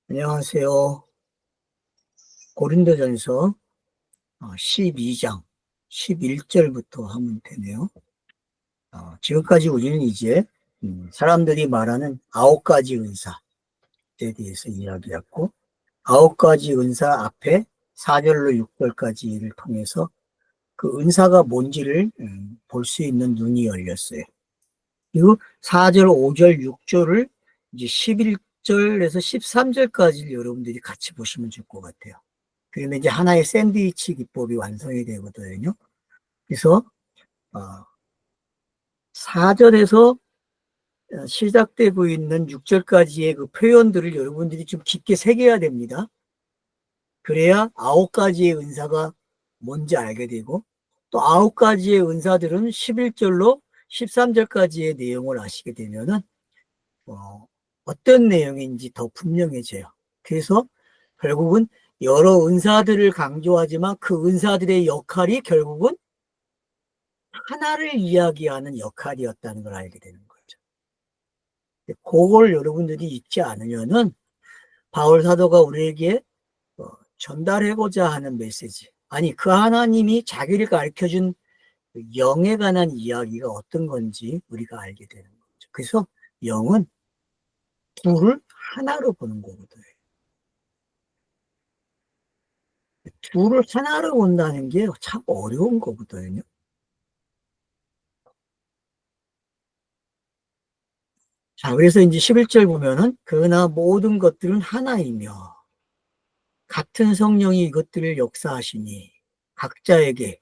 안녕하세요. 고린도전서 12장 11절부터 하면 되네요. 지금까지 우리는 이제 사람들이 말하는 9가지 은사에 대해서 이야기했고, 9가지 은사 앞에 4절로 6절까지를 통해서 그 은사가 뭔지를 볼 수 있는 눈이 열렸어요. 그리고 4절, 5절, 6절을 이제 11절에서 13절까지 여러분들이 같이 보시면 좋을 것 같아요. 그러면 이제 하나의 샌드위치 기법이 완성이 되거든요. 그래서 4절에서 시작되고 있는 6절까지의 그 표현들을 여러분들이 좀 깊게 새겨야 됩니다. 그래야 9가지의 은사가 뭔지 알게 되고, 또 9가지의 은사들은 11절로 13절까지의 내용을 아시게 되면은 어떤 내용인지 더 분명해져요. 그래서 결국은 여러 은사들을 강조하지만 그 은사들의 역할이 결국은 하나를 이야기하는 역할이었다는 걸 알게 되는 거죠. 그걸 여러분들이 잊지 않으면은 바울 사도가 우리에게 전달하고자 하는 메시지, 아니 그 하나님이 자기를 가르쳐준 영에 관한 이야기가 어떤 건지 우리가 알게 되는 거죠. 그래서 영은 둘을 하나로 보는 거거든요. 둘을 하나로 본다는 게 참 어려운 거거든요. 자, 그래서 이제 11절 보면은 그러나 모든 것들은 하나이며 같은 성령이 이것들을 역사하시니 각자에게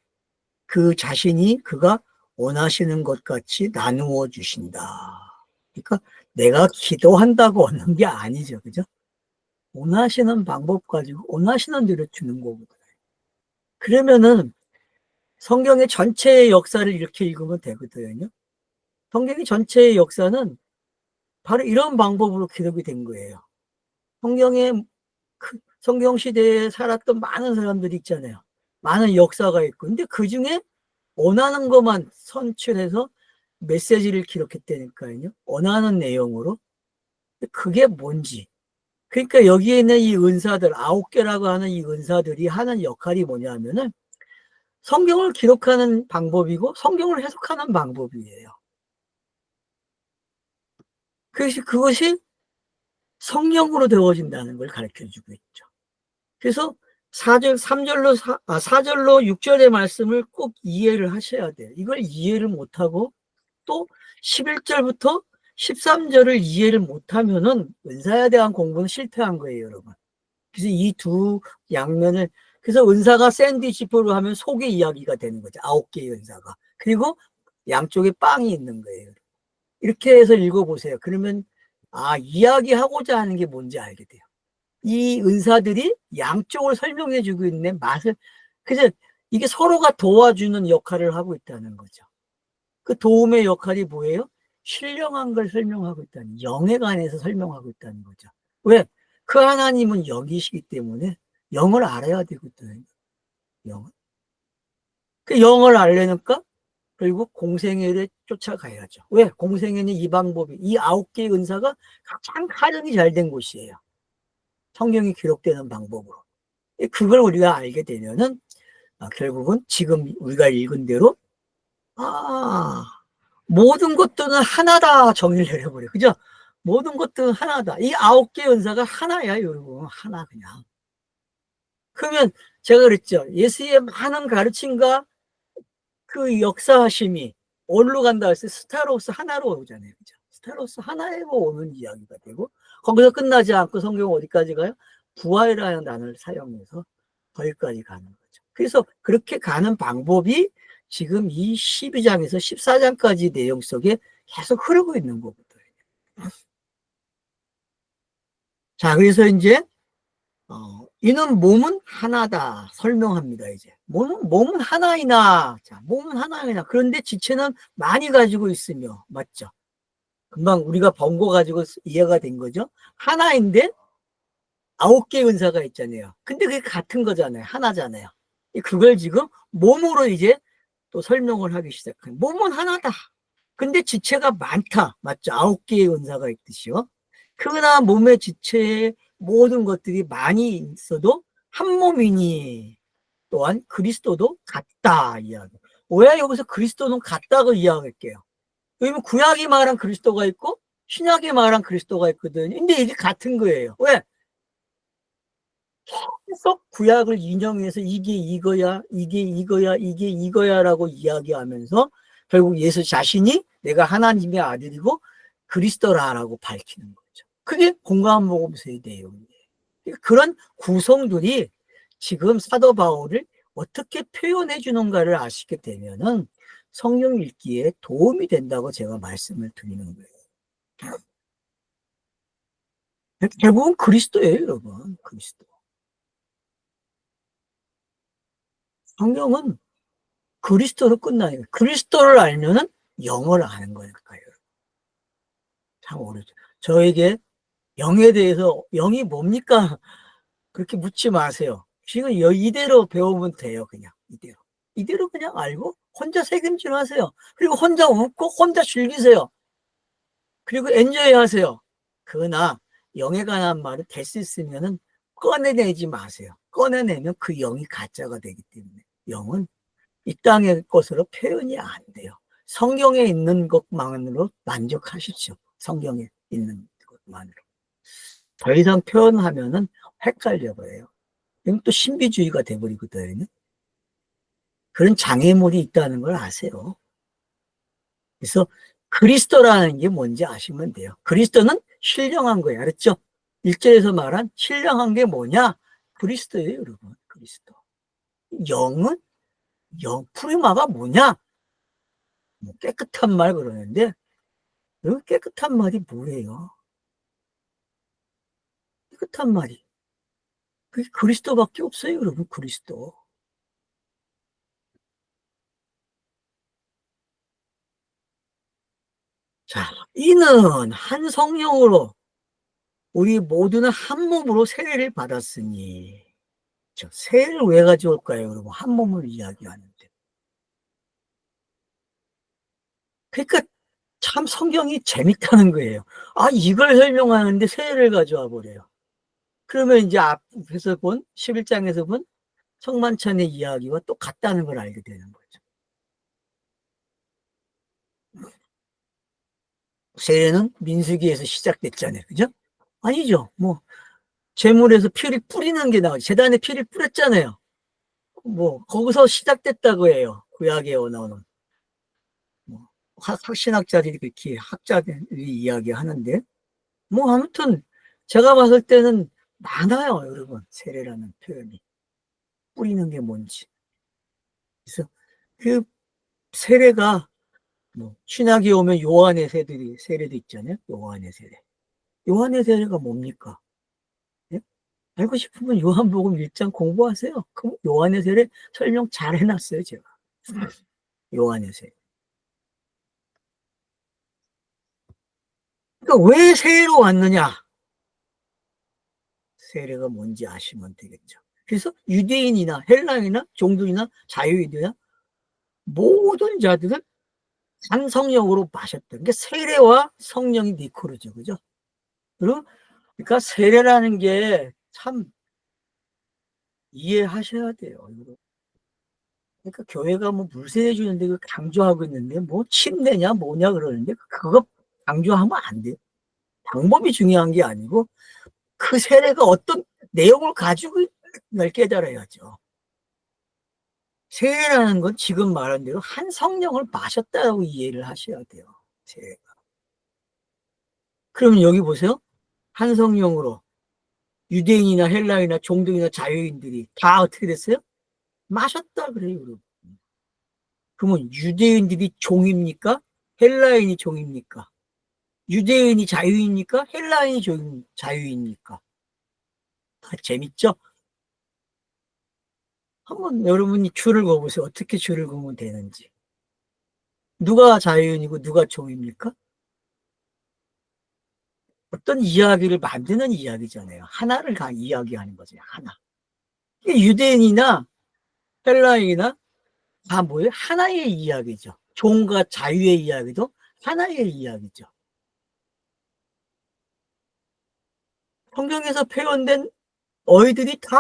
그 자신이 그가 원하시는 것 같이 나누어 주신다. 그러니까 내가 기도한다고 얻는 게 아니죠. 그죠? 원하시는 방법 가지고 원하시는 대로 주는 거거든요. 그러면은 성경의 전체의 역사를 이렇게 읽으면 되거든요. 성경의 전체의 역사는 바로 이런 방법으로 기록이 된 거예요. 성경 시대에 살았던 많은 사람들이 있잖아요. 많은 역사가 있고. 근데 그 중에 원하는 것만 선출해서 메시지를 기록했다니까요. 원하는 내용으로. 그게 뭔지. 그러니까 여기에 있는 이 은사들, 9개라고 하는 이 은사들이 하는 역할이 뭐냐면은 성경을 기록하는 방법이고 성경을 해석하는 방법이에요. 그것이 성령으로 되어진다는 걸 가르쳐 주고 있죠. 그래서 4절로 6절의 말씀을 꼭 이해를 하셔야 돼요. 이걸 이해를 못하고 또 11절부터 13절을 이해를 못하면은 은사에 대한 공부는 실패한 거예요, 여러분. 그래서 이 두 양면을, 그래서 은사가 샌드위치포로 하면 속의 이야기가 되는 거죠. 9개의 은사가. 그리고 양쪽에 빵이 있는 거예요. 이렇게 해서 읽어보세요. 그러면, 이야기하고자 하는 게 뭔지 알게 돼요. 이 은사들이 양쪽을 설명해 주고 있는 맛을, 그래서 이게 서로가 도와주는 역할을 하고 있다는 거죠. 그 도움의 역할이 뭐예요? 신령한 걸 설명하고 있다는, 영에 관해서 설명하고 있다는 거죠. 왜? 그 하나님은 영이시기 때문에 영을 알아야 되거든요. 영을. 그 영을 알려니까 결국 공생애를 쫓아가야죠. 왜? 공생애는 이 방법이, 이 9개의 은사가 가장 활용이 잘 된 곳이에요. 성경이 기록되는 방법으로. 그걸 우리가 알게 되면은 결국은 지금 우리가 읽은 대로 아 모든 것들은 하나다 정의를 내려버려. 그죠? 모든 것들은 하나다. 이 9개 은사가 하나야, 여러분. 하나 그냥. 그러면 제가 그랬죠. 예수의 많은 가르침과 그 역사하심이 어디로 간다 했을 때 스타로스 하나로 오잖아요. 그죠? 스타로스 하나로 오는 이야기가 되고 거기서 끝나지 않고 성경 어디까지 가요? 부활이라는 단어를 사용해서 거기까지 가는 거죠. 그래서 그렇게 가는 방법이 지금 이 12장에서 14장까지 내용 속에 계속 흐르고 있는 거거든요. 자, 그래서 이제 이는 몸은 하나다 설명합니다. 이제 몸은 하나이나, 자, 몸은 하나이나, 그런데 지체는 많이 가지고 있으며, 맞죠? 금방 우리가 본 거 가지고 이해가 된 거죠. 하나인데 9개 은사가 있잖아요. 근데 그게 같은 거잖아요. 하나잖아요. 그걸 지금 몸으로 이제 또 설명을 하기 시작해요. 몸은 하나다. 근데 지체가 많다. 맞죠? 9개의 은사가 있듯이요. 그러나 몸의 지체의 모든 것들이 많이 있어도 한 몸이니 또한 그리스도도 같다 이야기. 왜 여기서 그리스도는 같다고 이야기할게요. 왜냐면 구약이 말한 그리스도가 있고 신약이 말한 그리스도가 있거든요. 근데 이게 같은 거예요. 왜? 계속 구약을 인용해서 이게 이거야, 이게 이거야, 이게 이거야라고 이야기하면서 결국 예수 자신이 내가 하나님의 아들이고 그리스도라라고 밝히는 거죠. 그게 공감복음서의 내용이에요. 그런 구성들이 지금 사도 바울을 어떻게 표현해 주는가를 아시게 되면은 성경 읽기에 도움이 된다고 제가 말씀을 드리는 거예요. 결국은 그리스도예요, 여러분. 그리스도. 성경은 그리스도로 끝나요. 그리스도를 알면은 영을 아는 거니까요. 참 어렵죠. 저에게 영에 대해서 영이 뭡니까? 그렇게 묻지 마세요. 지금 이대로 배우면 돼요. 그냥 이대로. 이대로 그냥 알고 혼자 책임질 하세요. 그리고 혼자 웃고 혼자 즐기세요. 그리고 엔조이 하세요. 그러나 영에 관한 말을 될 수 있으면은 꺼내내지 마세요. 꺼내내면 그 영이 가짜가 되기 때문에 영은 이 땅의 것으로 표현이 안 돼요. 성경에 있는 것만으로 만족하십시오. 성경에 있는 것만으로. 더 이상 표현하면은 헷갈려 버려요. 그럼 또 신비주의가 돼버리거든요. 그런 장애물이 있다는 걸 아세요. 그래서 그리스도라는 게 뭔지 아시면 돼요. 그리스도는 신령한 거예요. 알았죠? 1절에서 말한 신령한 게 뭐냐? 그리스도예요, 여러분. 그리스도. 영은 프리마가 뭐냐? 뭐 깨끗한 말 그러는데 그 깨끗한 말이 뭐예요? 깨끗한 말이 그게 그리스도밖에 없어요, 여러분. 그리스도. 자, 이는 한 성령으로 우리 모두는 한 몸으로 세례를 받았으니. 세례를 왜 가져올까요, 여러분? 한 몸을 이야기하는데. 그러니까 참 성경이 재밌다는 거예요. 이걸 설명하는데 세례를 가져와 버려요. 그러면 이제 앞에서 본 11장에서 본 성만찬의 이야기와 또 같다는 걸 알게 되는 거죠. 세례는 민수기에서 시작됐잖아요. 그죠? 아니죠. 뭐 제물에서 피를 뿌리는 게 나오죠. 제단에 피를 뿌렸잖아요. 뭐 거기서 시작됐다고 해요. 구약에 나오는 뭐 확신학자들이 그렇게 학자들이 이야기하는데 뭐 아무튼 제가 봤을 때는 많아요, 여러분. 세례라는 표현이 뿌리는 게 뭔지. 그래서 그 세례가 뭐 신학이 오면 요한의 세례도 있잖아요. 요한의 세례. 요한의 세례가 뭡니까? 예? 알고 싶으면 요한복음 1장 공부하세요. 그럼 요한의 세례 설명 잘 해놨어요, 제가. 요한의 세례. 그러니까 왜 세례로 왔느냐? 세례가 뭔지 아시면 되겠죠. 그래서 유대인이나 헬라인이나 종들이나 자유인이나 모든 자들은 한 성령으로 마셨다. 그러니까 세례와 성령이 니코르죠, 그죠? 그러니까 세례라는 게 참 이해하셔야 돼요. 그러니까 교회가 뭐 물세례 주는데 그 강조하고 있는데 뭐 침례냐 뭐냐 그러는데 그거 강조하면 안 돼요. 방법이 중요한 게 아니고 그 세례가 어떤 내용을 가지고 있는걸 깨달아야죠. 세례라는 건 지금 말한 대로 한 성령을 마셨다고 이해를 하셔야 돼요. 세례가. 그러면 여기 보세요. 한 성령으로 유대인이나 헬라인이나 종들이나 자유인들이 다 어떻게 됐어요? 마셨다 그래요, 여러분. 그러면 유대인들이 종입니까? 헬라인이 종입니까? 유대인이 자유입니까? 헬라인이 자유입니까? 재밌죠? 한번 여러분이 줄을 그어보세요. 어떻게 줄을 그으면 되는지. 누가 자유인이고 누가 종입니까? 어떤 이야기를 만드는 이야기잖아요. 하나를 이야기하는 거죠. 하나. 유대인이나 헬라인이나 다 뭐예요? 하나의 이야기죠. 종과 자유의 이야기도 하나의 이야기죠. 성경에서 표현된 어휘들이 다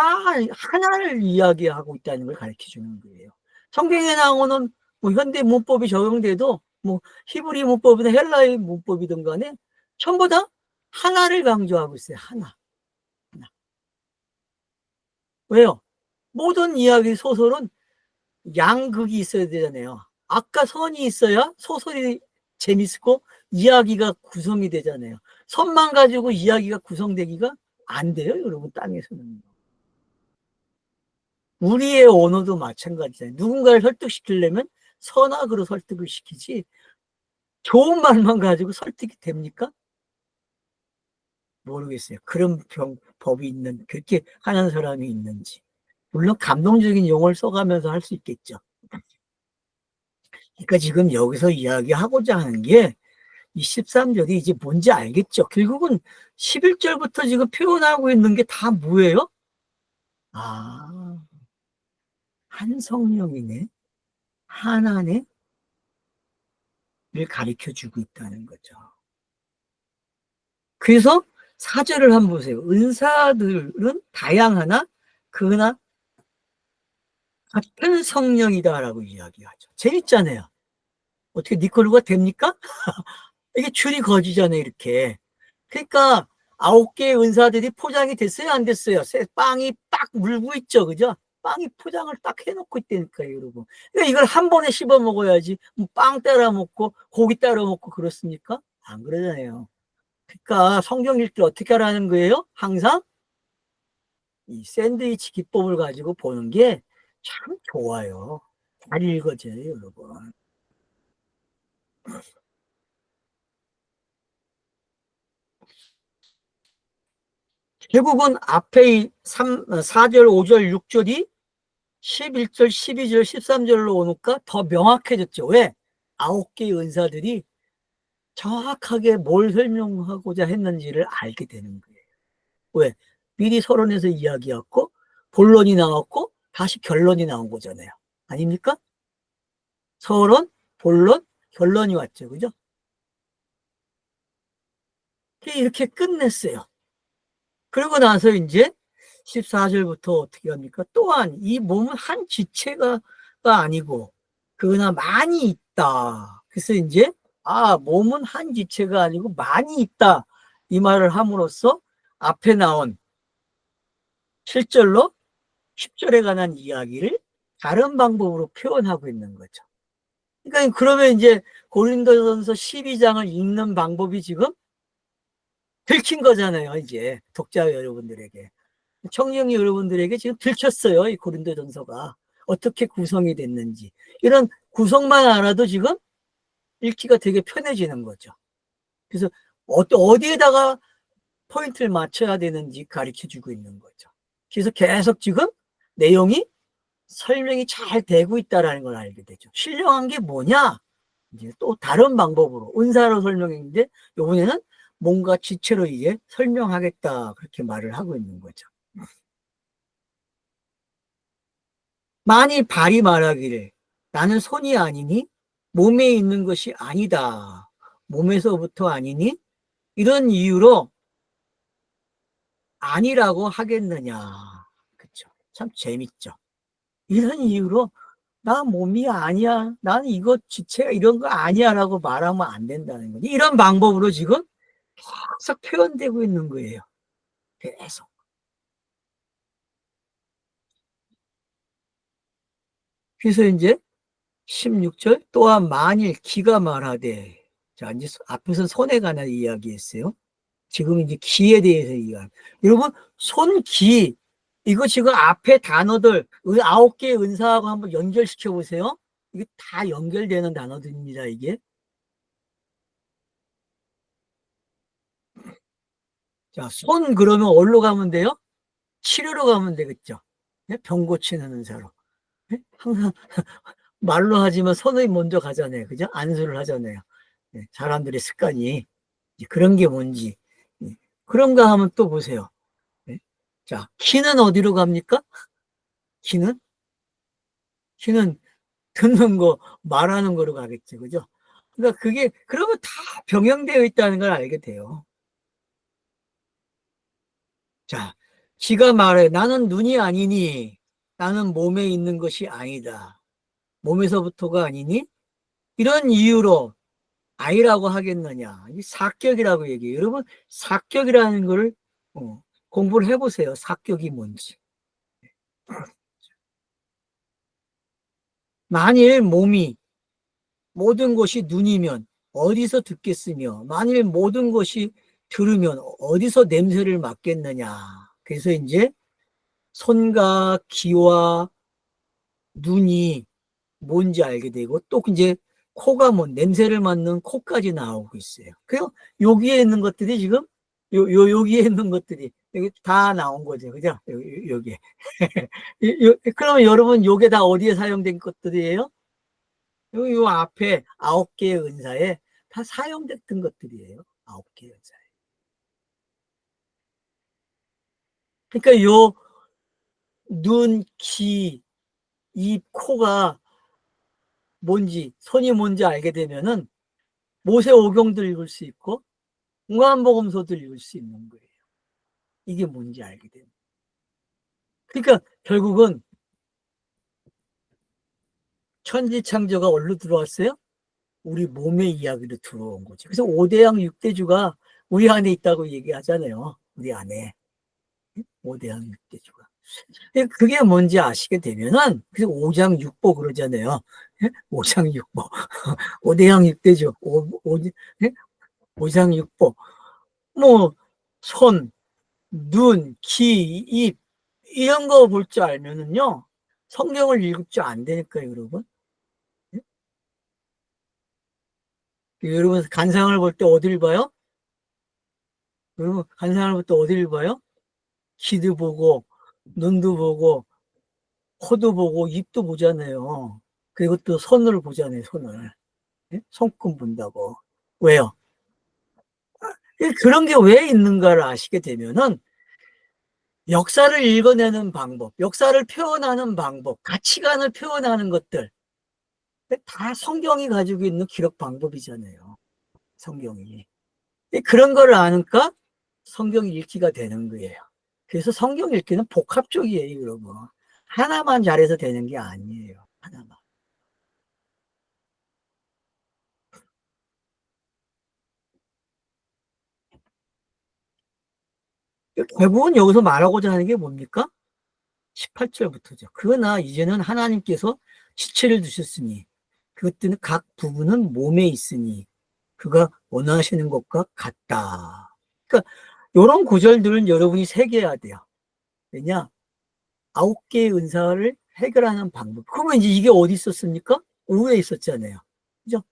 하나를 이야기하고 있다는 걸 가르쳐 주는 거예요. 성경에 나오는 뭐 현대 문법이 적용돼도 뭐 히브리 문법이든 헬라의 문법이든 간에 전부 다 하나를 강조하고 있어요. 하나. 하나. 왜요? 모든 이야기 소설은 양극이 있어야 되잖아요. 악과 선이 있어야 소설이 재밌고 이야기가 구성이 되잖아요. 선만 가지고 이야기가 구성되기가 안 돼요, 여러분, 땅에서는. 우리의 언어도 마찬가지잖아요. 누군가를 설득시키려면 선악으로 설득을 시키지 좋은 말만 가지고 설득이 됩니까? 모르겠어요. 그런 법이 있는, 그렇게 하는 사람이 있는지. 물론 감동적인 용어를 써가면서 할 수 있겠죠. 그러니까 지금 여기서 이야기하고자 하는 게 이 13절이 이제 뭔지 알겠죠? 결국은 11절부터 지금 표현하고 있는 게 다 뭐예요? 아, 한 성령이네. 하나네. 를 가르쳐 주고 있다는 거죠. 그래서 4절을 한번 보세요. 은사들은 다양하나 그러나 같은 성령이다라고 이야기하죠. 재밌잖아요. 어떻게 니콜루가 됩니까? 이게 줄이 거지잖아요, 이렇게. 그러니까 9개의 은사들이 포장이 됐어요, 안 됐어요? 빵이 딱 물고 있죠, 그죠? 빵이 포장을 딱 해놓고 있다니까요, 여러분. 그러니까 이걸 한 번에 씹어 먹어야지. 뭐빵 따라 먹고 고기 따라 먹고 그렇습니까? 안 그러잖아요. 그러니까 성경 읽기 어떻게 하라는 거예요? 항상 이 샌드위치 기법을 가지고 보는 게 참 좋아요. 잘 읽어져요, 여러분. 결국은 앞에 4절, 5절, 6절이 11절, 12절, 13절로 오니까 더 명확해졌죠. 왜? 9개의 은사들이 정확하게 뭘 설명하고자 했는지를 알게 되는 거예요. 왜? 미리 서론에서 이야기했고 본론이 나왔고 다시 결론이 나온 거잖아요. 아닙니까? 서론, 본론, 결론이 왔죠. 그죠? 이렇게 끝냈어요. 그러고 나서 이제 14절부터 어떻게 합니까? 또한 이 몸은 한 지체가 아니고 그러나 많이 있다. 그래서 이제 몸은 한 지체가 아니고 많이 있다. 이 말을 함으로써 앞에 나온 7절로 10절에 관한 이야기를 다른 방법으로 표현하고 있는 거죠. 그러니까 그러면 이제 고린도전서 12장을 읽는 방법이 지금 들킨 거잖아요, 이제 독자 여러분들에게. 청년 여러분들에게 지금 들켰어요, 이 고린도전서가. 어떻게 구성이 됐는지. 이런 구성만 알아도 지금 읽기가 되게 편해지는 거죠. 그래서 어디에다가 포인트를 맞춰야 되는지 가르쳐 주고 있는 거죠. 그래서 계속 지금 내용이 설명이 잘 되고 있다는 걸 알게 되죠. 신령한 게 뭐냐? 이제 또 다른 방법으로 은사로 설명했는데 이번에는 뭔가 지체로 이제 설명하겠다 그렇게 말을 하고 있는 거죠. 만일 발이 말하기를 나는 손이 아니니 몸에 있는 것이 아니다. 몸에서부터 아니니 이런 이유로 아니라고 하겠느냐. 그쵸. 참 재밌죠. 이런 이유로 나 몸이 아니야. 나는 이거 지체가 이런 거 아니야 라고 말하면 안 된다는 거지. 이런 방법으로 지금 계속 표현되고 있는 거예요. 계속. 그래서 이제 16절 또한 만일 기가 말하되 자 이제 앞에서 손에 관한 이야기했어요. 지금 이제 기에 대해서 이야기. 여러분 손기 이거 지금 앞에 단어들 9개의 은사하고 한번 연결시켜 보세요. 이게 다 연결되는 단어들입니다. 이게 자, 손 그러면 어디로 가면 돼요? 치료로 가면 되겠죠. 네? 병 고치는 은사로. 네? 항상 말로 하지만 손이 먼저 가잖아요. 그죠? 안수를 하잖아요. 네, 사람들의 습관이 그런 게 뭔지 그런가 하면 또 보세요. 네? 자, 키는 어디로 갑니까? 키는 듣는 거, 말하는 거로 가겠죠. 그죠? 그러니까 그게 그러면 다 병행되어 있다는 걸 알게 돼요. 자, 지가 말해. 나는 눈이 아니니. 나는 몸에 있는 것이 아니다. 몸에서부터가 아니니? 이런 이유로 아니라고 하겠느냐. 이 사격이라고 얘기해요. 여러분, 사격이라는 걸 공부를 해보세요. 사격이 뭔지. 만일 몸이 모든 것이 눈이면 어디서 듣겠으며, 만일 모든 것이 들으면 어디서 냄새를 맡겠느냐. 그래서 이제 손과 귀와 눈이 뭔지 알게 되고, 또 이제 코가 냄새를 맡는 코까지 나오고 있어요. 그래서 여기에 있는 것들이 지금 여기에 있는 것들이 여기 다 나온 거죠. 그죠? 여기에. 그러면 여러분 요게 다 어디에 사용된 것들이에요? 요 앞에 9개의 은사에 다 사용됐던 것들이에요. 9개의 은사에. 그러니까 요 눈, 귀, 입, 코가 뭔지, 손이 뭔지 알게 되면은 모세오경도 읽을 수 있고 공안복음서도 읽을 수 있는 거예요. 이게 뭔지 알게 되면. 그러니까 결국은 천지창조가 어디로 들어왔어요? 우리 몸의 이야기로 들어온 거죠. 그래서 5대양 6대주가 우리 안에 있다고 얘기하잖아요. 우리 안에 5대양 6대주가. 그게 뭔지 아시게 되면은 그래서 5장 6보 그러잖아요. 5장 6보 5대양 6대주 5장 6보 뭐 손, 눈, 귀, 입 이런 거 볼 줄 알면은요 성경을 읽을 줄 안 되니까요, 여러분. 여러분 간상을 볼 때 어디를 봐요? 여러분 간상을 볼 때 어디를 봐요? 귀도 보고 눈도 보고 코도 보고 입도 보잖아요. 그리고 또 손을 보잖아요, 손을. 손금 본다고. 왜요? 그런 게 왜 있는가를 아시게 되면은 역사를 읽어내는 방법, 역사를 표현하는 방법, 가치관을 표현하는 것들 다 성경이 가지고 있는 기록 방법이잖아요. 성경이. 그런 걸 아니까 성경 읽기가 되는 거예요. 그래서 성경 읽기는 복합적이에요, 여러분. 하나만 잘해서 되는 게 아니에요. 하나만. 결국은 여기서 말하고자 하는 게 뭡니까? 18절부터죠. 그러나 이제는 하나님께서 지체를 두셨으니 그것들은 각 부분은 몸에 있으니 그가 원하시는 것과 같다. 그러니까 이런 구절들은 여러분이 새겨야 돼요. 왜냐? 9개의 은사를 해결하는 방법. 그러면 이제 이게 어디 있었습니까? 오후에 있었잖아요. 그죠?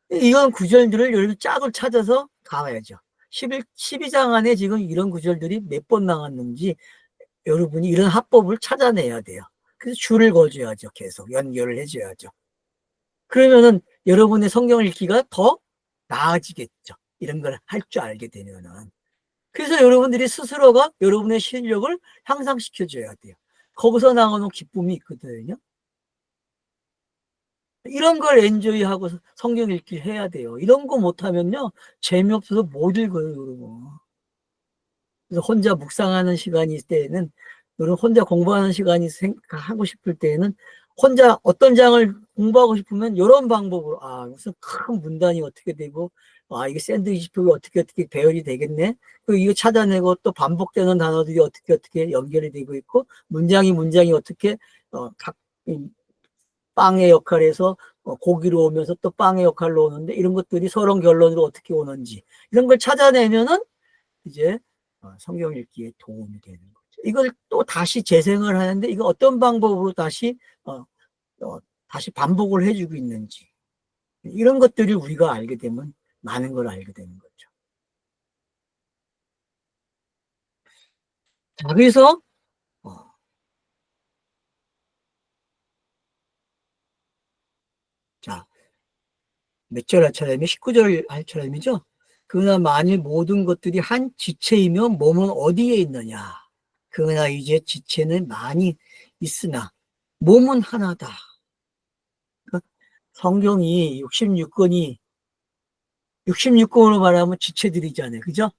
이런 구절들을 여러분 짝을 찾아서 가야죠. 12장 안에 지금 이런 구절들이 몇 번 나왔는지 여러분이 이런 합법을 찾아내야 돼요. 그래서 줄을 거줘야죠. 계속 연결을 해줘야죠. 그러면은 여러분의 성경 읽기가 더 나아지겠죠. 이런 걸 할 줄 알게 되면은. 그래서 여러분들이 스스로가 여러분의 실력을 향상시켜줘야 돼요. 거기서 나오는 기쁨이 있거든요. 이런 걸 엔조이하고 성경 읽기를 해야 돼요. 이런 거 못하면요. 재미없어서 못 읽어요, 여러분. 그래서 혼자 묵상하는 시간이 있을 때에는, 여러분 혼자 공부하는 시간이 하고 싶을 때에는 혼자 어떤 장을 공부하고 싶으면 이런 방법으로, 무슨 큰 문단이 어떻게 되고, 이게 샌드위치표가 어떻게 배열이 되겠네. 그리고 이거 찾아내고 또 반복되는 단어들이 어떻게 연결이 되고 있고, 문장이 어떻게, 각, 빵의 역할에서 고기로 오면서 또 빵의 역할로 오는데 이런 것들이 서론 결론으로 어떻게 오는지 이런 걸 찾아내면은 이제 성경 읽기에 도움이 되는 거죠. 이걸 또 다시 재생을 하는데 이거 어떤 방법으로 어, 다시 반복을 해주고 있는지 이런 것들을 우리가 알게 되면 많은 걸 알게 되는 거죠. 자, 그래서 어, 자, 몇 절 할 차례면 19절 할 차례이죠. 그러나 만일 모든 것들이 한 지체이면 몸은 어디에 있느냐? 그러나 이제 지체는 많이 있으나 몸은 하나다. 성경이 66권이 66권으로 말하면 지체들이잖아요. 그죠?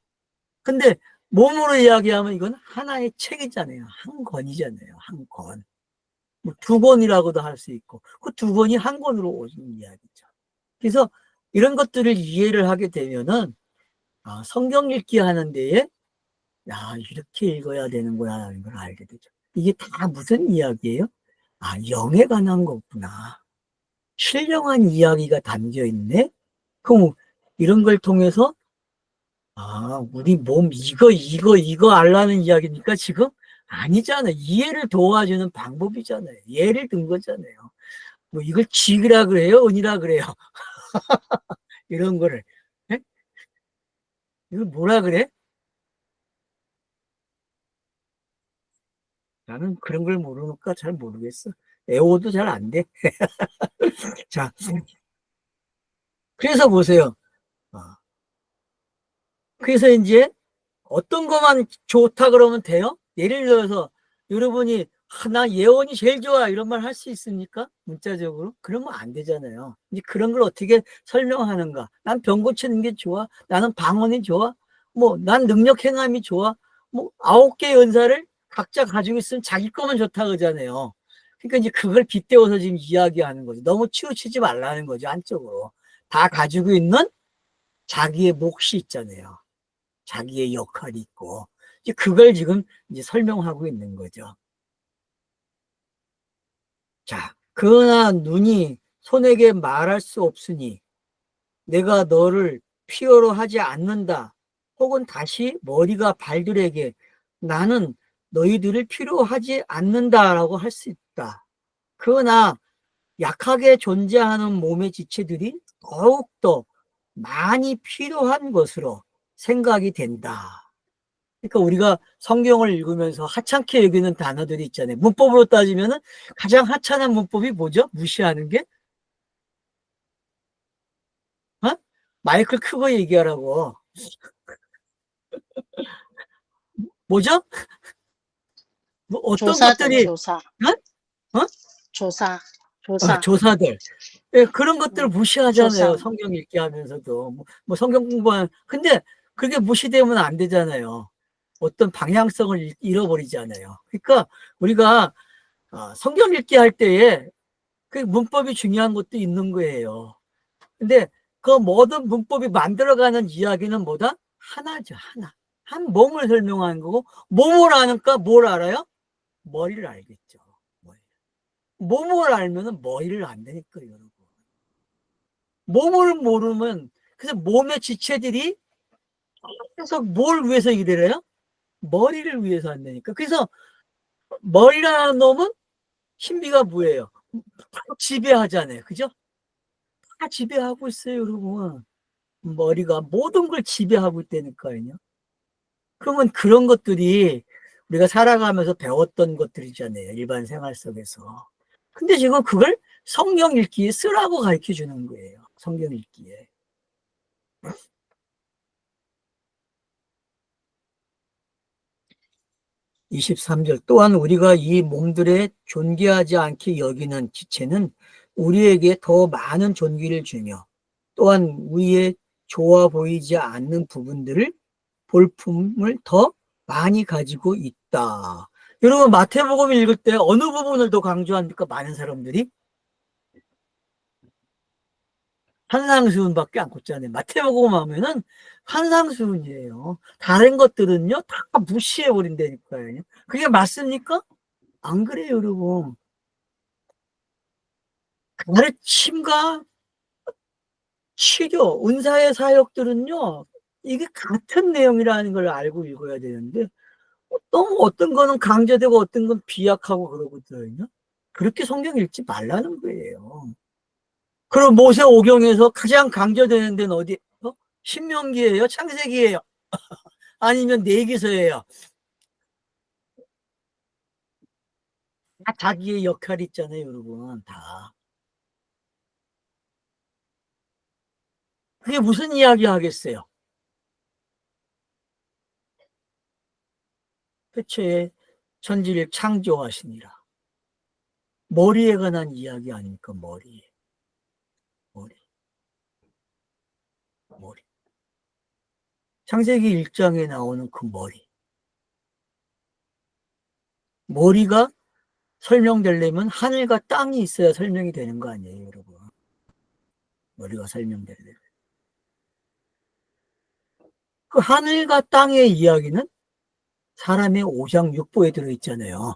근데 몸으로 이야기하면 이건 하나의 책이잖아요. 한 권이잖아요. 한 권. 뭐 두 권이라고도 할 수 있고 그 두 권이 한 권으로 오는 이야기죠. 그래서 이런 것들을 이해를 하게 되면은 성경 읽기 하는 데에 이렇게 읽어야 되는구나라는 걸 알게 되죠. 이게 다 무슨 이야기예요? 영에 관한 거구나. 신령한 이야기가 담겨 있네. 그럼 이런 걸 통해서 우리 몸 이거 알라는 이야기니까 지금 아니잖아요. 이해를 도와주는 방법이잖아요. 예를 든 거잖아요. 뭐 이걸 직이라 그래요? 은이라 그래요? 이런 거를. 예? 이걸 뭐라 그래? 나는 그런 걸 모르니까 잘 모르겠어. 애호도 잘 안 돼. 자, 그래서 보세요. 어, 그래서 이제 어떤 것만 좋다 그러면 돼요? 예를 들어서 여러분이 나 예원이 제일 좋아 이런 말 할 수 있습니까? 문자적으로? 그러면 안 되잖아요. 이제 그런 걸 어떻게 설명하는가? 난 병 고치는 게 좋아. 나는 방언이 좋아. 뭐 난 능력 행함이 좋아. 뭐 9개 연사를 각자 가지고 있으면 자기 거만 좋다 그러잖아요. 그러니까 이제 그걸 빗대어서 지금 이야기하는 거죠. 너무 치우치지 말라는 거죠. 한쪽으로. 다 가지고 있는 자기의 몫이 있잖아요. 자기의 역할이 있고 이제 그걸 지금 이제 설명하고 있는 거죠. 자, 그러나 눈이 손에게 말할 수 없으니 내가 너를 필요로 하지 않는다. 혹은 다시 머리가 발들에게 나는 너희들을 필요하지 않는다라고 할 수 있다. 그러나 약하게 존재하는 몸의 지체들이 더욱더 많이 필요한 것으로 생각이 된다. 그러니까 우리가 성경을 읽으면서 하찮게 여기는 단어들이 있잖아요. 문법으로 따지면은 가장 하찮은 문법이 뭐죠? 무시하는 게? 어? 마이크를 크고 얘기하라고. 뭐죠? 뭐 어떤 조사죠, 것들이 조사. 어? 어? 조사, 조사. 조사들. 예, 그런 것들을 음, 무시하잖아요. 조사. 성경 읽기 하면서도. 뭐 성경 공부하는. 근데 그게 무시되면 안 되잖아요. 어떤 방향성을 잃어버리잖아요. 그러니까 우리가 성경 읽기 할 때에 그 문법이 중요한 것도 있는 거예요. 근데 그 모든 문법이 만들어가는 이야기는 뭐다? 하나죠, 하나. 한 몸을 설명하는 거고, 몸을 아니까 뭘 알아요? 머리를 알겠죠. 몸을 알면은 머리를 안다니까요, 여러분. 몸을 모르면, 그래서 몸의 지체들이 계속 뭘 위해서 일을 해요? 머리를 위해서 한다니까. 그래서 머리라는 놈은 신비가 뭐예요? 지배하잖아요. 그죠? 다 지배하고 있어요, 여러분. 머리가 모든 걸 지배하고 있다니까요. 그러면 그런 것들이 우리가 살아가면서 배웠던 것들이잖아요. 일반 생활 속에서. 근데 지금 그걸 성경 읽기에 쓰라고 가르쳐 주는 거예요. 성경 읽기에. 23절 또한 우리가 이 몸들에 존귀하지 않게 여기는 지체는 우리에게 더 많은 존귀를 주며 또한 우리의 좋아 보이지 않는 부분들을 볼품을 더 많이 가지고 있다. 여러분 마태복음 읽을 때 어느 부분을 더 강조합니까? 많은 사람들이 환상수훈밖에 안 꽂잖아요. 마태복음 하면은 환상수훈이에요. 다른 것들은요 다 무시해 버린다니까요. 그게 맞습니까? 안 그래요, 여러분. 가르침과 치료, 은사의 사역들은요 이게 같은 내용이라는 걸 알고 읽어야 되는데 너무 어떤 거는 강조되고 어떤 건 비약하고 그러거든요. 그렇게 성경 읽지 말라는 거예요. 그럼 모세오경에서 가장 강조되는 데는 어디? 신명기예요? 창세기예요? 아니면 내기서예요? 다 자기의 역할이 있잖아요, 여러분. 다. 그게 무슨 이야기 하겠어요? 태초에 천지를 창조하시니라. 머리에 관한 이야기 아닙니까? 머리. 머리. 머리. 창세기 1장에 나오는 그 머리가 설명되려면 하늘과 땅이 있어야 설명이 되는 거 아니에요, 여러분. 머리가 설명되려면. 그 하늘과 땅의 이야기는 사람의 오장육부에 들어있잖아요.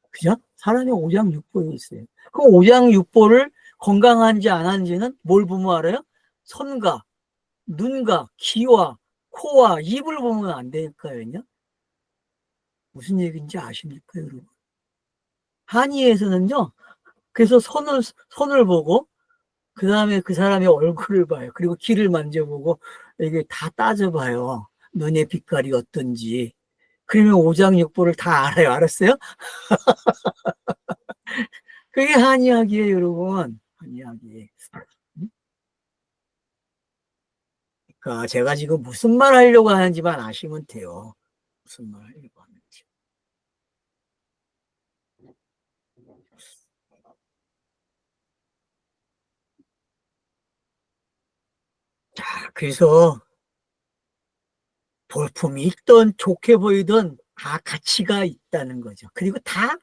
그죠? 사람의 오장육부에 있어요. 그 오장육부를 건강한지 안 한지는 뭘 보면 알아요? 손과 눈과 귀와 코와 입을 보면 안 되니까요. 무슨 얘기인지 아십니까, 여러분? 한의에서는요, 그래서 손을 보고, 그 다음에 그 사람의 얼굴을 봐요. 그리고 귀를 만져보고, 이게 다 따져봐요. 눈의 빛깔이 어떤지. 그러면 오장육부를 다 알아요. 알았어요? 그게 한의학이에요, 여러분. 한의학이. 그러니까 제가 지금 무슨 말 하려고 하는지만 아시면 돼요. 무슨 말 하려고 하는지. 자, 그래서 볼품이 있던 좋게 보이던 다 가치가 있다는 거죠. 그리고 다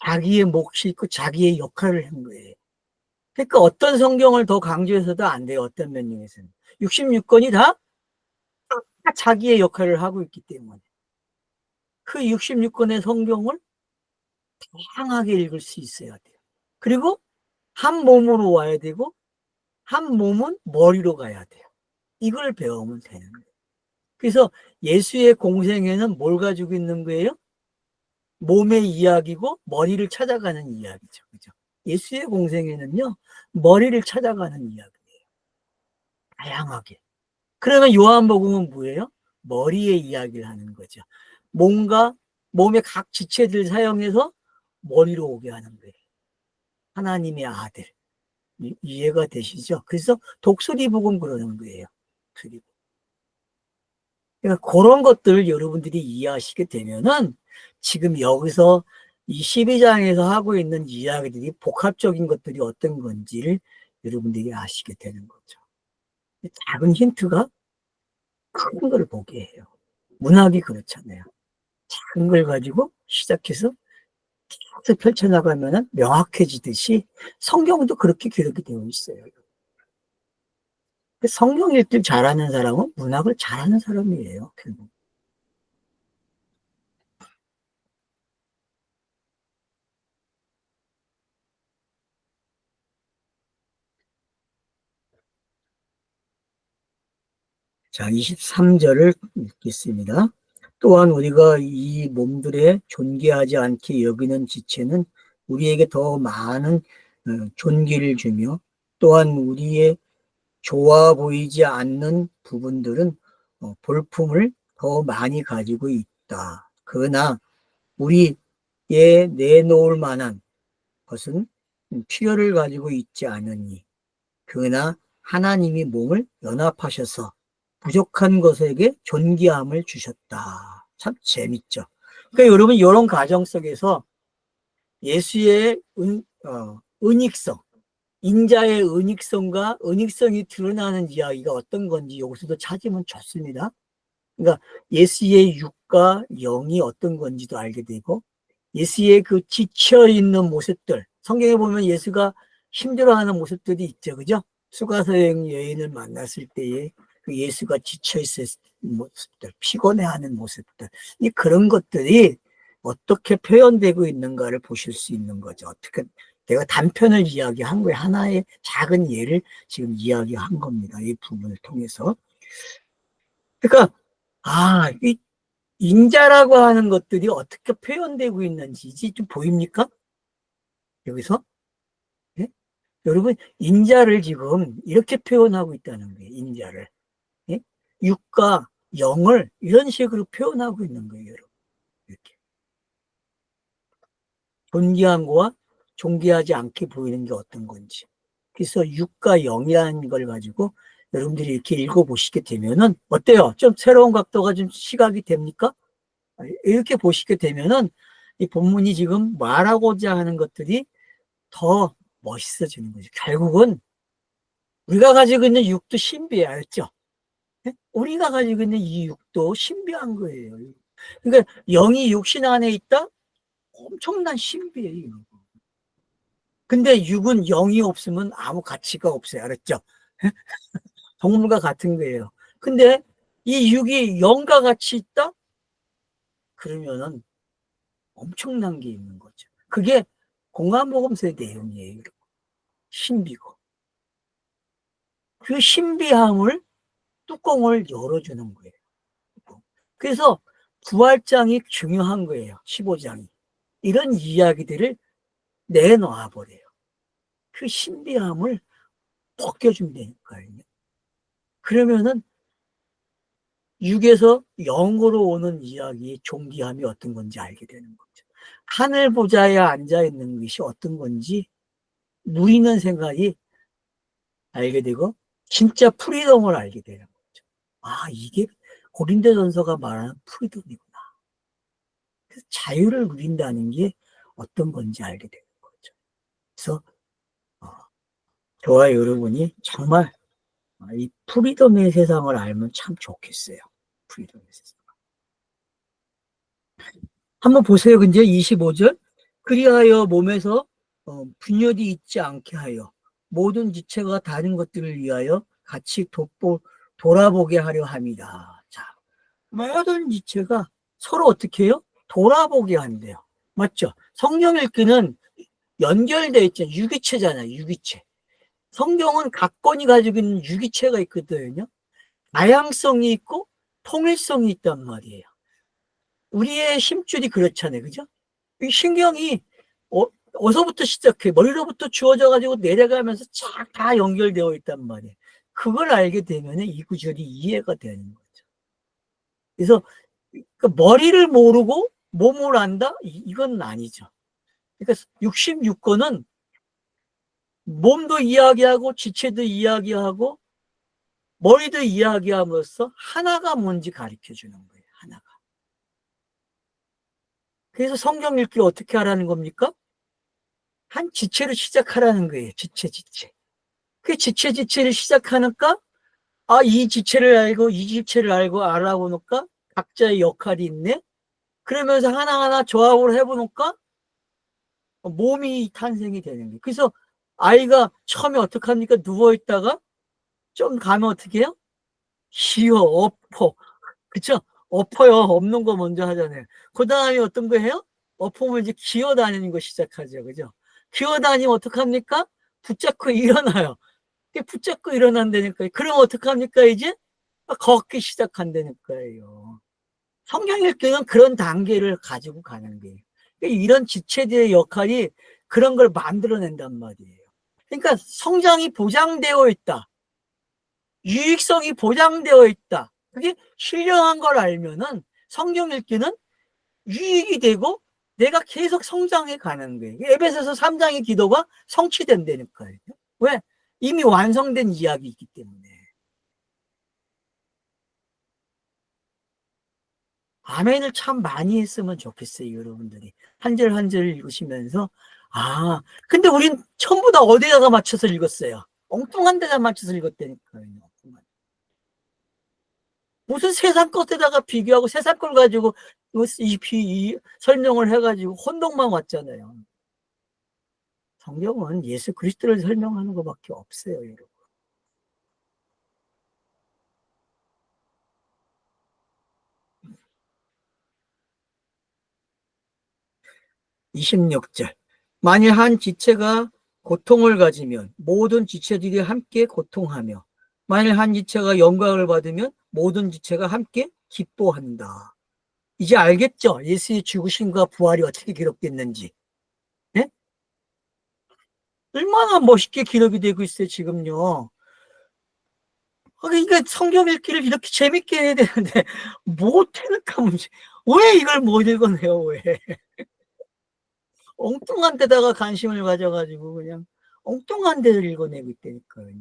자기의 몫이 있고 자기의 역할을 한 거예요. 그러니까 어떤 성경을 더 강조해서도 안 돼요. 어떤 면에서는. 66권이 다 자기의 역할을 하고 있기 때문에. 그 66권의 성경을 다양하게 읽을 수 있어야 돼요. 그리고 한 몸으로 와야 되고 한 몸은 머리로 가야 돼요. 이걸 배우면 되는 거예요. 그래서 예수의 공생애는 뭘 가지고 있는 거예요? 몸의 이야기고 머리를 찾아가는 이야기죠. 그죠? 예수의 공생애는요, 머리를 찾아가는 이야기예요. 다양하게. 그러면 요한복음은 뭐예요? 머리의 이야기를 하는 거죠. 뭔가 몸의 각 지체들 사용해서 머리로 오게 하는 거예요. 하나님의 아들. 이해가 되시죠? 그래서 독수리복음 그러는 거예요. 그러니까 그런 것들을 여러분들이 이해하시게 되면은 지금 여기서 이 12장에서 하고 있는 이야기들이 복합적인 것들이 어떤 건지를 여러분들이 아시게 되는 거죠. 작은 힌트가 큰 걸 보게 해요. 문학이 그렇잖아요. 작은 걸 가지고 시작해서 계속 펼쳐나가면 명확해지듯이 성경도 그렇게 기록이 되어 있어요. 성경 읽기를 잘하는 사람은 문학을 잘하는 사람이에요. 결국. 자, 23절을 읽겠습니다. 또한 우리가 이 몸들에 존귀하지 않게 여기는 지체는 우리에게 더 많은 존귀를 주며 또한 우리의 좋아 보이지 않는 부분들은 볼품을 더 많이 가지고 있다. 그러나 우리의 내놓을 만한 것은 필요를 가지고 있지 않으니 그러나 하나님이 몸을 연합하셔서 부족한 것에게 존귀함을 주셨다. 참 재밌죠. 그러니까 여러분 이런 가정 속에서 예수의 은익성, 인자의 은익성과 은익성이 드러나는 이야기가 어떤 건지 여기서도 찾으면 좋습니다. 그러니까 예수의 육과 영이 어떤 건지도 알게 되고 예수의 그 지쳐있는 모습들, 성경에 보면 예수가 힘들어하는 모습들이 있죠. 그죠? 수가여행 여인을 만났을 때에 그 예수가 지쳐있을 모습들, 피곤해하는 모습들, 이 그런 것들이 어떻게 표현되고 있는가를 보실 수 있는 거죠. 어떻게 내가 단편을 이야기한 거예요. 하나의 작은 예를 지금 이야기한 겁니다. 이 부분을 통해서. 그러니까 이 인자라고 하는 것들이 어떻게 표현되고 있는지 좀 보입니까? 여기서? 네? 여러분, 인자를 지금 이렇게 표현하고 있다는 거예요. 인자를. 네? 육과 영을 이런 식으로 표현하고 있는 거예요. 여러분. 이렇게. 존귀한 거와 존귀하지 않게 보이는 게 어떤 건지. 그래서 육과 영이라는 걸 가지고 여러분들이 이렇게 읽어보시게 되면은 어때요? 좀 새로운 각도가 좀 시각이 됩니까? 이렇게 보시게 되면은 이 본문이 지금 말하고자 하는 것들이 더 멋있어지는 거죠. 결국은 우리가 가지고 있는 육도 신비해, 알죠? 우리가 가지고 있는 이 육도 신비한 거예요. 그러니까 영이 육신 안에 있다? 엄청난 신비예요. 근데 육은 영이 없으면 아무 가치가 없어요. 알았죠? 동물과 같은 거예요. 근데 이 육이 영과 같이 있다? 그러면은 엄청난 게 있는 거죠. 그게 공간보험서의 내용이에요. 신비고. 그 신비함을 뚜껑을 열어주는 거예요. 그래서 부활장이 중요한 거예요. 15장이. 이런 이야기들을 내놓아 버려요. 그 신비함을 벗겨준다니까요. 그러면은 육에서 영으로 오는 이야기의 존귀함이 어떤 건지 알게 되는 거죠. 하늘 보좌에 앉아 있는 것이 어떤 건지 누리는 생각이 알게 되고 진짜 프리덤을 알게 되는 거죠. 아, 이게 고린도전서가 말하는 프리덤이구나. 그래서 자유를 누린다는 게 어떤 건지 알게 되는 거죠. 그래서 저와 여러분이 정말 이 프리덤의 세상을 알면 참 좋겠어요. 프리덤의 세상. 한번 보세요. 이제 25절. 그리하여 몸에서 분열이 있지 않게 하여 모든 지체가 다른 것들을 위하여 같이 돌아보게 하려 합니다. 자, 모든 지체가 서로 어떻게 해요? 돌아보게 한대요. 맞죠? 성경 읽기는 연결되어 있잖아요. 유기체잖아요. 유기체. 성경은 각 권이 가지고 있는 유기체가 있거든요. 다양성이 있고 통일성이 있단 말이에요. 우리의 힘줄이 그렇잖아요. 그죠? 이 신경이 어디서부터 시작해? 머리로부터 주어져 가지고 내려가면서 쫙 다 연결되어 있단 말이에요. 그걸 알게 되면 이 구절이 이해가 되는 거죠. 그래서 그 머리를 모르고 몸을 안다? 이건 아니죠. 그러니까 66권은 몸도 이야기하고 지체도 이야기하고 머리도 이야기함으로써 하나가 뭔지 가르쳐 주는 거예요. 하나가. 그래서 성경 읽기를 어떻게 하라는 겁니까? 한 지체로 시작하라는 거예요. 지체. 그 지체를 시작하니까 이 지체를 알고 이 지체를 알고 알아보니까 각자의 역할이 있네. 그러면서 하나하나 조합을 해보니까 몸이 탄생이 되는 거예요. 그래서 아이가 처음에 어떻게 합니까? 누워있다가 좀 가면 어떻게 해요? 기어, 엎어. 그쵸? 엎어요. 엎는 거 먼저 하잖아요. 그 다음에 어떤 거 해요? 엎으면 이제 기어 다니는 거 시작하죠. 그죠? 기어 다니면 어떡합니까? 붙잡고 일어나요. 붙잡고 일어난다니까요. 그럼 어떡합니까? 이제 걷기 시작한다니까요. 성경 읽기는 그런 단계를 가지고 가는 거예요. 이런 지체들의 역할이 그런 걸 만들어낸단 말이에요. 그러니까 성장이 보장되어 있다. 유익성이 보장되어 있다. 그게 신령한 걸 알면은 성경 읽기는 유익이 되고 내가 계속 성장해 가는 거예요. 에베소서 3장의 기도가 성취된다니까요. 왜? 이미 완성된 이야기이기 때문에. 아멘을 참 많이 했으면 좋겠어요, 여러분들이. 한 절 한 절 읽으시면서. 근데 우린 전부 다 어디다가 맞춰서 읽었어요? 엉뚱한 데다 맞춰서 읽었다니까요. 무슨 세상 것에다가 비교하고 세상 걸 가지고 이 설명을 해가지고 혼동만 왔잖아요. 성경은 예수 그리스도를 설명하는 것밖에 없어요, 여러분. 26절. 만일 한 지체가 고통을 가지면 모든 지체들이 함께 고통하며 만일 한 지체가 영광을 받으면 모든 지체가 함께 기뻐한다. 이제 알겠죠? 예수의 죽으심과 부활이 어떻게 기록됐는지. 네? 얼마나 멋있게 기록이 되고 있어요, 지금요. 그러니까 성경 읽기를 이렇게 재밌게 해야 되는데 못하니까 문제. 왜 이걸 못 읽어내요, 왜? 엉뚱한 데다가 관심을 가져가지고 그냥 엉뚱한 데를 읽어내고 있다니까요.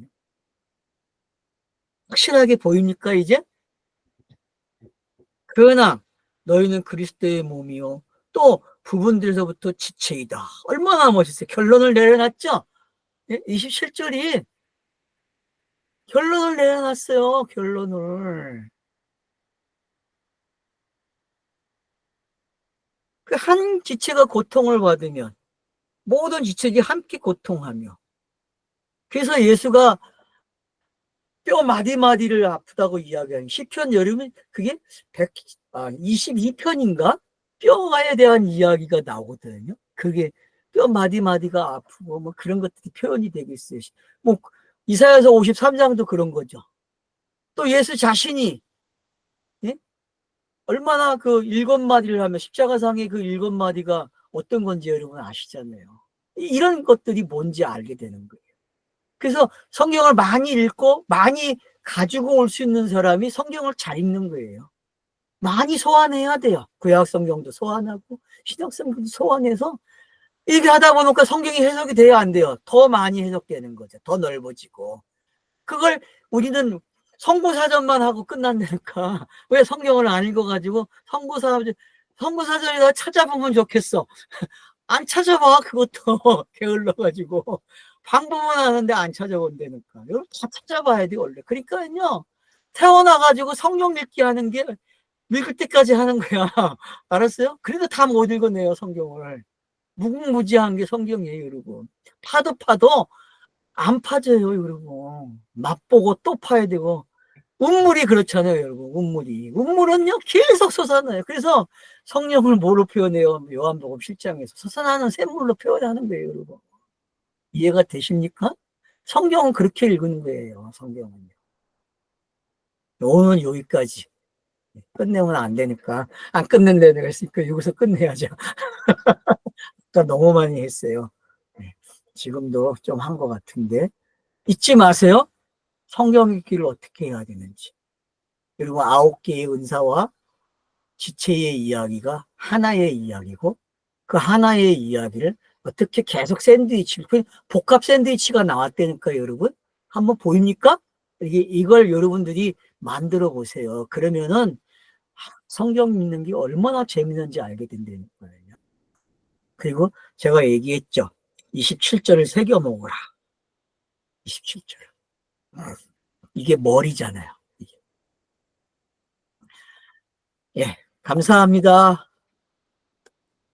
확실하게 보입니까, 이제? 그러나 너희는 그리스도의 몸이요. 또 부분들에서부터 지체이다. 얼마나 멋있어요. 결론을 내려놨죠? 27절이 결론을 내려놨어요. 결론을. 그 한 지체가 고통을 받으면 모든 지체들이 함께 고통하며, 그래서 예수가 뼈 마디마디를 아프다고 이야기하는 시편 여름에 그게 22편인가? 뼈에 대한 이야기가 나오거든요. 그게 뼈 마디마디가 아프고 뭐 그런 것들이 표현이 되겠어요. 뭐 이사야서 53장도 그런 거죠. 또 예수 자신이, 예? 얼마나 그 일곱 마디를 하면 십자가상의 그 일곱 마디가 어떤 건지 여러분 아시잖아요. 이런 것들이 뭔지 알게 되는 거예요. 그래서 성경을 많이 읽고 많이 가지고 올 수 있는 사람이 성경을 잘 읽는 거예요. 많이 소환해야 돼요. 구약 성경도 소환하고 신약 성경도 소환해서 이렇게 하다 보니까 성경이 해석이 돼야 안 돼요. 더 많이 해석되는 거죠. 더 넓어지고. 그걸 우리는 성구사전만 하고 끝난다니까. 왜 성경을 안 읽어가지고 성구사전에다 찾아보면 좋겠어. 안 찾아봐. 그것도 게을러가지고 방법은 아는데 안 찾아본다니까. 이걸 다 찾아봐야 돼 원래. 그러니까요, 태어나가지고 성경 읽기 하는 게 읽을 때까지 하는 거야. 알았어요? 그래도 다 못 읽어내요 성경을. 무궁무진한 게 성경이에요 여러분. 파도 안 파져요 여러분. 맛보고 또 파야 되고. 운물이 그렇잖아요 여러분. 운물은요 계속 솟아나요. 그래서 성령을 뭐로 표현해요? 요한복음 7장에서 솟아나는 샘물로 표현하는 거예요 여러분. 이해가 되십니까? 성경은 그렇게 읽는 거예요. 성경은요. 오늘 여기까지. 끝내면 안 되니까 안 끝낸다 내가 했으니까 여기서 끝내야죠. 아까 너무 많이 했어요. 지금도 좀 한 것 같은데 잊지 마세요. 성경 읽기를 어떻게 해야 되는지. 그리고 9개의 은사와 지체의 이야기가 하나의 이야기고, 그 하나의 이야기를 어떻게 계속 샌드위치, 복합 샌드위치가 나왔다니까 여러분. 한번 보입니까? 이걸 여러분들이 만들어 보세요. 그러면은 성경 읽는 게 얼마나 재밌는지 알게 된다는 거예요. 그리고 제가 얘기했죠. 27절을 새겨 먹으라. 27절. 이게 머리잖아요. 예, 감사합니다.